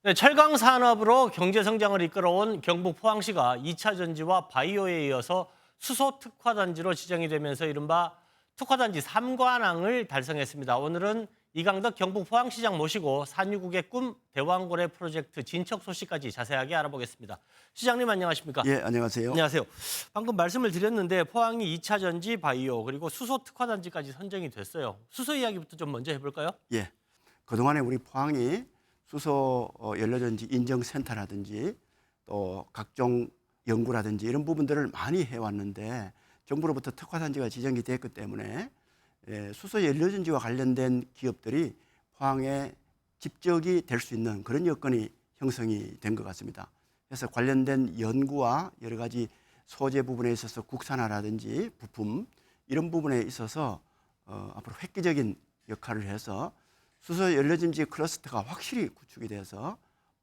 네, 철강 산업으로 경제 성장을 이끌어온 경북 포항시가 2차 전지와 바이오에 이어서 수소 특화 단지로 지정이 되면서 이른바 특화단지 3관왕을 달성했습니다. 오늘은 이강덕 경북 포항시장 모시고 산유국의 꿈 대왕고래 프로젝트 진척 소식까지 자세하게 알아보겠습니다. 시장님 안녕하십니까? 예, 안녕하세요. 안녕하세요. 방금 말씀을 드렸는데 포항이 2차 전지 바이오 그리고 수소 특화 단지까지 선정이 됐어요. 수소 이야기부터 좀 먼저 해볼까요? 예, 그동안에 우리 포항이 수소 연료전지 인증센터라든지 또 각종 연구라든지 이런 부분들을 많이 해왔는데 정부로부터 특화단지가 지정이 됐기 때문에 수소 연료전지와 관련된 기업들이 포항에 집적이 될 수 있는 그런 여건이 형성이 된 것 같습니다. 그래서 관련된 연구와 여러 가지 소재 부분에 있어서 국산화라든지 부품 이런 부분에 있어서 앞으로 획기적인 역할을 해서 수소 연료전지 클러스터가 확실히 구축이 돼서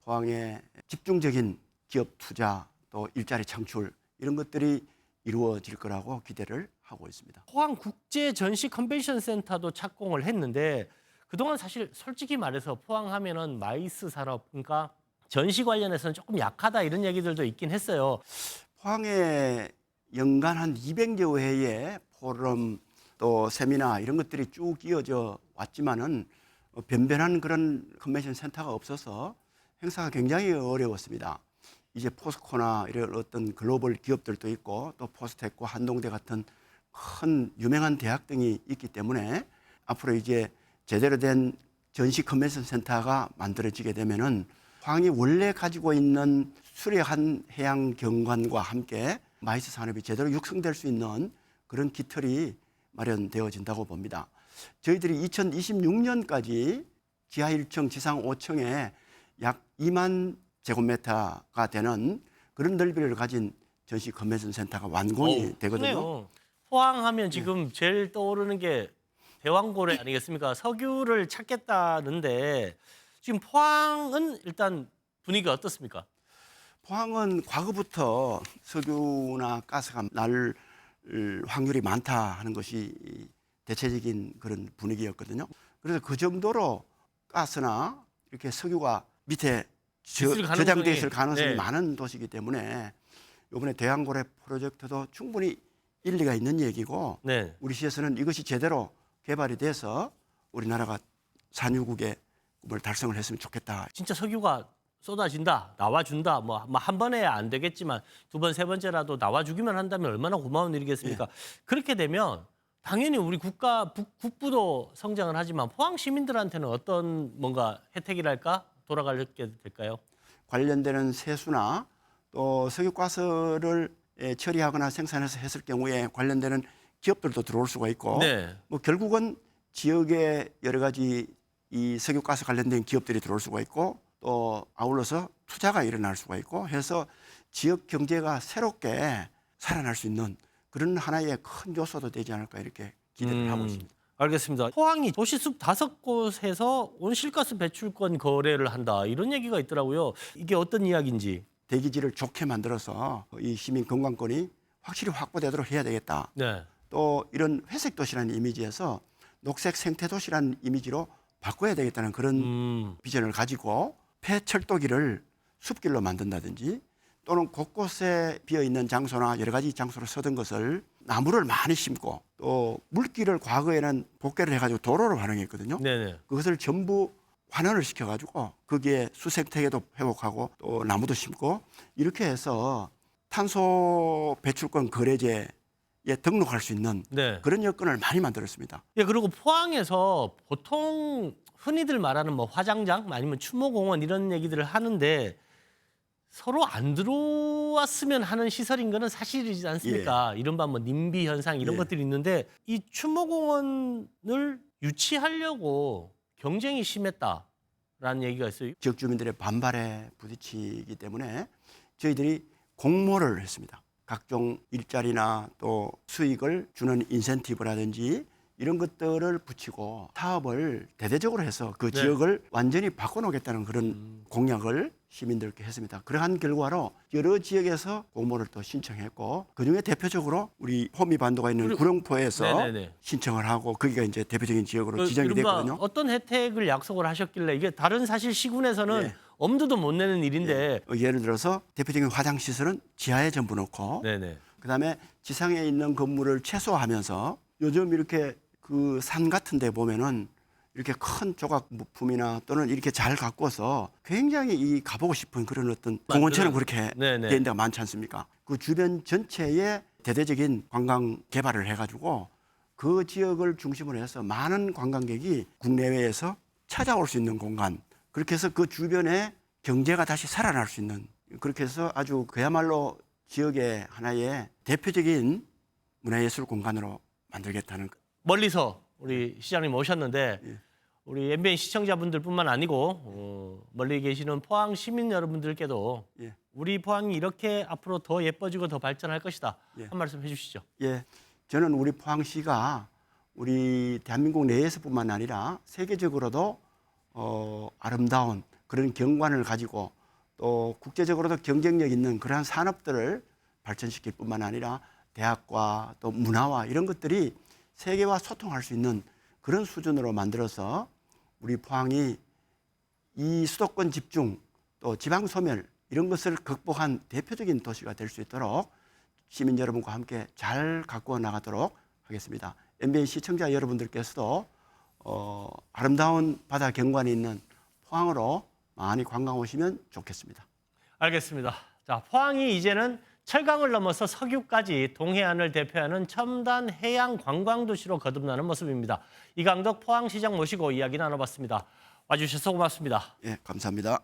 포항에 집중적인 기업 투자 또 일자리 창출 이런 것들이 이루어질 거라고 기대를 하고 있습니다. 포항 국제 전시 컨벤션 센터도 착공을 했는데 그동안 사실 솔직히 말해서 포항하면은 마이스 산업 그러니까 전시 관련해서는 조금 약하다 이런 얘기들도 있긴 했어요. 포항에 연간 한 200여 회의 포럼 또 세미나 이런 것들이 쭉 이어져 왔지만은 변변한 그런 컨벤션 센터가 없어서 행사가 굉장히 어려웠습니다. 이제 포스코나 이런 어떤 글로벌 기업들도 있고 또 포스텍과 한동대 같은 큰 유명한 대학 등이 있기 때문에 앞으로 이제 제대로 된 전시 컨벤션 센터가 만들어지게 되면은 포항이 원래 가지고 있는 수려한 해양 경관과 함께 마이스 산업이 제대로 육성될 수 있는 그런 기틀이 마련되어진다고 봅니다. 저희들이 2026년까지 지하 1층, 지상 5층에 약 2만 제곱미터가 되는 그런 넓이를 가진 전시 컨벤션 센터가 완공이 되거든요. 그래요. 포항하면 지금 제일 떠오르는 게 대왕고래 아니겠습니까? 석유를 찾겠다는데 지금 포항은 일단 분위기가 어떻습니까? 포항은 과거부터 석유나 가스가 날 확률이 많다 하는 것이 대체적인 그런 분위기였거든요. 그래서 그 정도로 가스나 이렇게 석유가 밑에 저장돼 있을 가능성이 많은 도시이기 때문에 이번에 대왕고래 프로젝트도 충분히 일리가 있는 얘기고 우리 시에서는 이것이 제대로 개발이 돼서 우리나라가 산유국의 꿈을 달성을 했으면 좋겠다. 진짜 석유가 쏟아진다, 나와준다. 뭐 한 번에 안 되겠지만 두 번, 세 번째라도 나와주기만 한다면 얼마나 고마운 일이겠습니까? 그렇게 되면 당연히 우리 국부도 성장을 하지만 포항 시민들한테는 어떤 뭔가 혜택이랄까 돌아가게 될까요? 관련되는 세수나 또 석유가스를 처리하거나 생산해서 했을 경우에 관련되는 기업들도 들어올 수가 있고 뭐 결국은 지역의 여러 가지 이 석유가스 관련된 기업들이 들어올 수가 있고 또 아울러서 투자가 일어날 수가 있고 해서 지역 경제가 새롭게 살아날 수 있는 그런 하나의 큰 요소도 되지 않을까 이렇게 기대를 하고 있습니다. 알겠습니다. 포항이 도시숲 5곳에서 온실가스 배출권 거래를 한다 이런 얘기가 있더라고요. 이게 어떤 이야기인지. 대기질을 좋게 만들어서 이 시민 건강권이 확실히 확보되도록 해야 되겠다. 또 이런 회색 도시라는 이미지에서 녹색 생태 도시라는 이미지로 바꿔야 되겠다는 그런 비전을 가지고 폐철도기를 숲길로 만든다든지 또는 곳곳에 비어있는 장소나 여러 가지 장소로 서던 것을 나무를 많이 심고 또 물길을 과거에는 복개를 해가지고 도로로 활용했거든요. 그것을 전부 환원을 시켜가지고 거기에 수생태계도 회복하고 또 나무도 심고 이렇게 해서 탄소 배출권 거래제에 등록할 수 있는 그런 여건을 많이 만들었습니다. 그리고 포항에서 보통 흔히들 말하는 뭐 화장장 아니면 추모공원 이런 얘기들을 하는데 서로 안 들어왔으면 하는 시설인 거는 사실이지 않습니까? 이른바 뭐 님비 현상 이런 것들이 있는데 이 추모공원을 유치하려고 경쟁이 심했다라는 얘기가 있어요. 지역 주민들의 반발에 부딪히기 때문에 저희들이 공모를 했습니다. 각종 일자리나 또 수익을 주는 인센티브라든지 이런 것들을 붙이고 사업을 대대적으로 해서 그 지역을 완전히 바꿔놓겠다는 그런 공약을 시민들께 했습니다. 그러한 결과로 여러 지역에서 공모를 또 신청했고 그중에 대표적으로 우리 호미반도가 있는 구룡포에서 신청을 하고 거기가 이제 대표적인 지역으로 지정이 됐거든요. 어떤 혜택을 약속을 하셨길래 이게 다른 사실 시군에서는 엄두도 못 내는 일인데. 예를 들어서 대표적인 화장 시설은 지하에 전부 놓고 네네. 그다음에 지상에 있는 건물을 최소화하면서 요즘 이렇게 그 산 같은 데 보면은 이렇게 큰 조각 부품이나 또는 이렇게 잘 가꿔서 굉장히 이 가보고 싶은 그런 어떤 공원처럼 그렇게 네네. 된 데가 많지 않습니까? 그 주변 전체에 대대적인 관광 개발을 해가지고 그 지역을 중심으로 해서 많은 관광객이 국내외에서 찾아올 수 있는 공간, 그렇게 해서 그 주변에 경제가 다시 살아날 수 있는, 그렇게 해서 아주 그야말로 지역의 하나의 대표적인 문화예술 공간으로 만들겠다는. 멀리서 우리 시장님 오셨는데 예. 우리 MBN 시청자분들뿐만 아니고 멀리 계시는 포항 시민 여러분들께도 예. 우리 포항이 이렇게 앞으로 더 예뻐지고 더 발전할 것이다. 예. 한 말씀 해주시죠. 예, 저는 우리 포항시가 우리 대한민국 내에서뿐만 아니라 세계적으로도 아름다운 그런 경관을 가지고 또 국제적으로도 경쟁력 있는 그러한 산업들을 발전시킬 뿐만 아니라 대학과 또 문화와 이런 것들이 세계와 소통할 수 있는 그런 수준으로 만들어서 우리 포항이 이 수도권 집중 또 지방 소멸 이런 것을 극복한 대표적인 도시가 될 수 있도록 시민 여러분과 함께 잘 가꾸어 나가도록 하겠습니다. MBN 시청자 여러분들께서도 아름다운 바다 경관이 있는 포항으로 많이 관광 오시면 좋겠습니다. 알겠습니다. 자, 포항이 이제는 철강을 넘어서 석유까지 동해안을 대표하는 첨단 해양 관광 도시로 거듭나는 모습입니다. 이강덕 포항시장 모시고 이야기 나눠봤습니다. 와주셔서 고맙습니다. 예, 감사합니다.